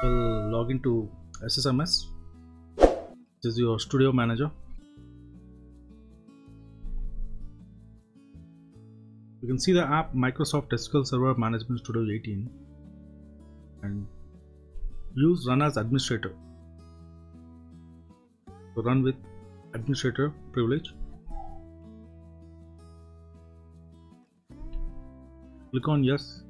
will log into SSMS, which is your Studio Manager. You can see the app Microsoft SQL Server Management Studio 18 and use run as administrator. So run with administrator privilege. Click on yes.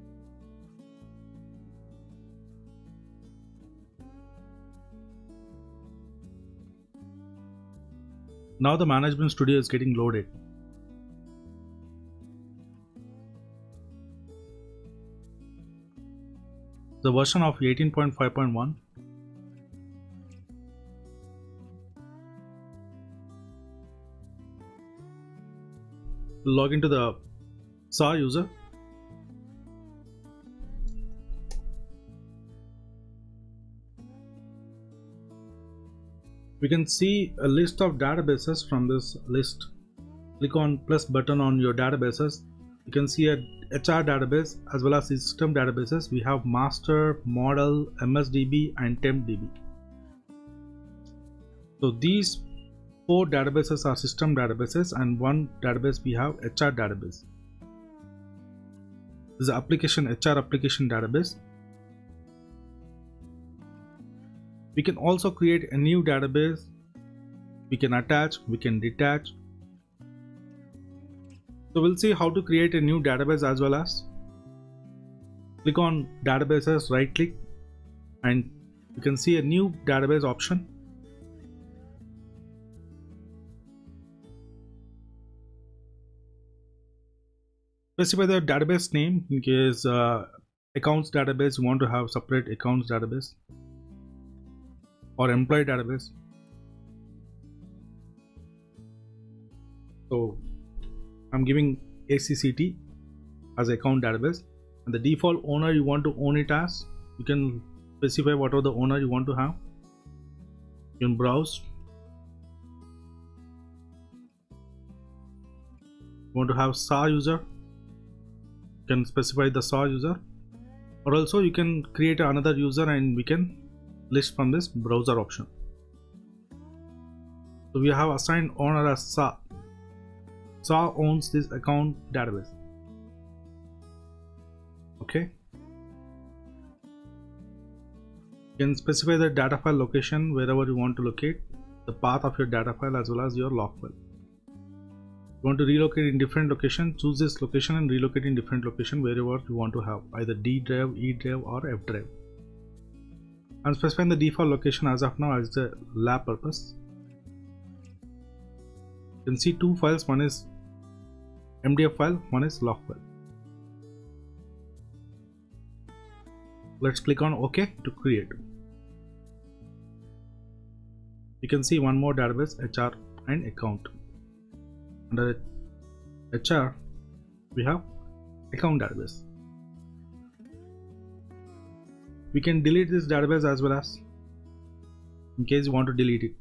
Now the Management Studio is getting loaded. The version of 18.5.1. Log into the SA user. We can see a list of databases from this list. Click on plus button on your databases. You can see a HR database as well as system databases. We have master, model, MSDB and TempDB. So these 4 databases are system databases and 1 database we have HR database. This is the application HR application database. We can also create a new database. We can attach, we can detach. So we'll see how to create a new database as well as click on databases, right click, and you can see a new database option. Specify the database name in case accounts database you want to have separate accounts database or employee database. So I'm giving ACCT as account database, and the default owner you want to own it as, you can specify whatever the owner you want to have. You can browse. You want to have SA user, you can specify the SA user, or also you can create another user and we can list from this browser option. So we have assigned owner as SA. SA owns this account database. Okay. You can specify the data file location wherever you want to locate, the path of your data file as well as your log file. You want to relocate in different location, choose this location and relocate in different location wherever you want to have, either D drive, E drive or F drive. I'm specifying the default location as of now as the lab purpose. You can see 2 files, one is MDF file, one is log file. Let's click on OK to create. You can see one more database, HR and account. Under HR we have account database. We can delete this database as well as in case you want to delete it.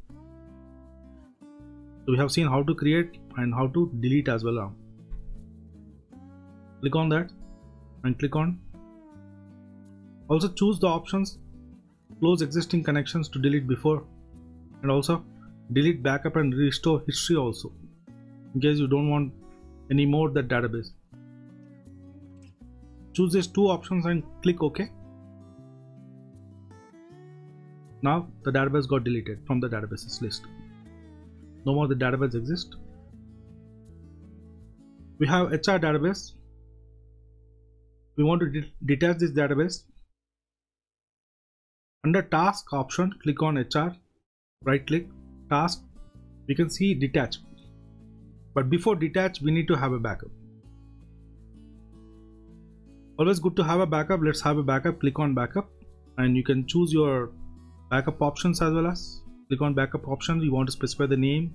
So we have seen how to create and how to delete as well now. Click on that and click on. Also choose the options close existing connections to delete before, and also delete backup and restore history also in case you don't want any more that database. Choose these 2 options and click OK. Now the database got deleted from the databases list. No more the database exists. We have HR database. We want to detach this database. Under task option, click on HR, right click, task. We can see detach. But before detach, we need to have a backup. Always good to have a backup. Let's have a backup. Click on backup and you can choose your backup options as well as click on backup options. You want to specify the name.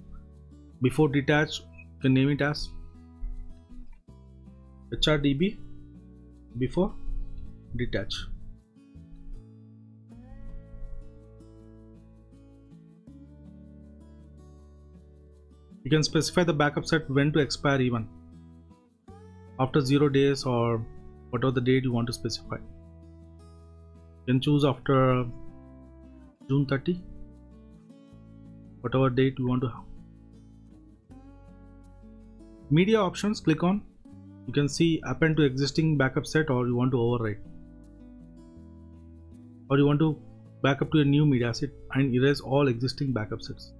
Before detach, you can name it as HRDB before detach. You can specify the backup set when to expire, even after 0 days or whatever the date you want to specify. You can choose after June 30, whatever date you want to have. Media options, click on. You can see append to existing backup set, or you want to overwrite, or you want to backup to a new media set and erase all existing backup sets.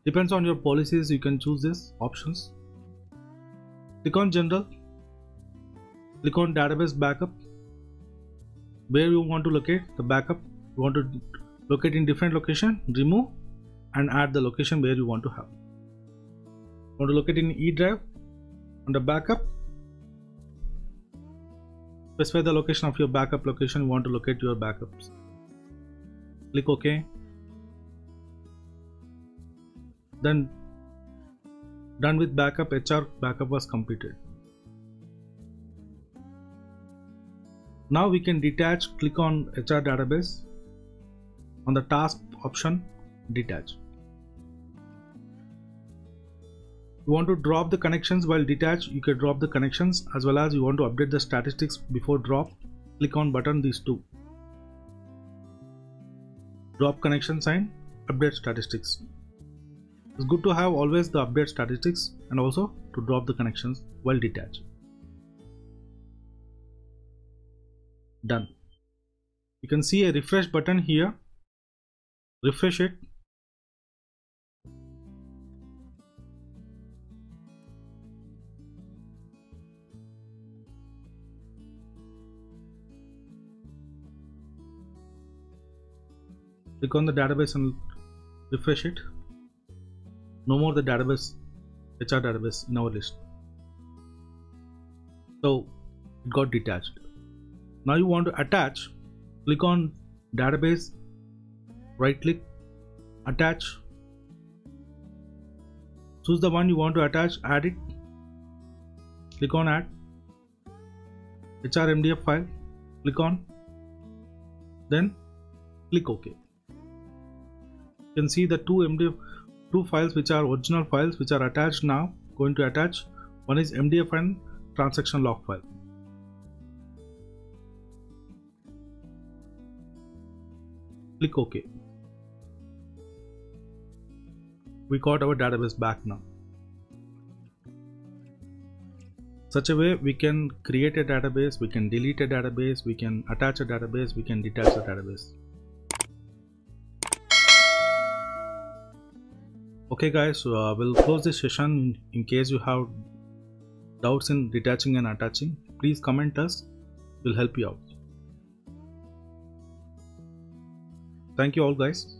Depends on your policies, you can choose this options. Click on general, click on database backup. Where you want to locate the backup, you want to locate in different location, remove and add the location where you want to have. You want to locate in E drive, under backup, specify the location of your backup location you want to locate your backups. Click OK. Then done with backup, HR backup was completed. Now we can detach. Click on HR database, on the task option, detach. You want to drop the connections while detach, you can drop the connections, as well as you want to update the statistics before drop. Click on button, these two. Drop connection sign, update statistics. It's good to have always the update statistics and also to drop the connections while detach. Done. You can see a refresh button here. Refresh it. Click on the database and refresh it. No more the database, HR database in our list. So it got detached. Now you want to attach. Click on database, right click, attach. Choose the one you want to attach, add it. Click on add. HR MDF file, click on. Then click OK. You can see the two files which are original files which are attached now. Going to attach. One is MDF and transaction log file. Click OK. We got our database back now. Such a way we can create a database, we can delete a database, we can attach a database, we can detach a database. Okay guys, so we'll close this session. In case you have doubts in detaching and attaching, please comment us, we'll help you out. Thank you all guys.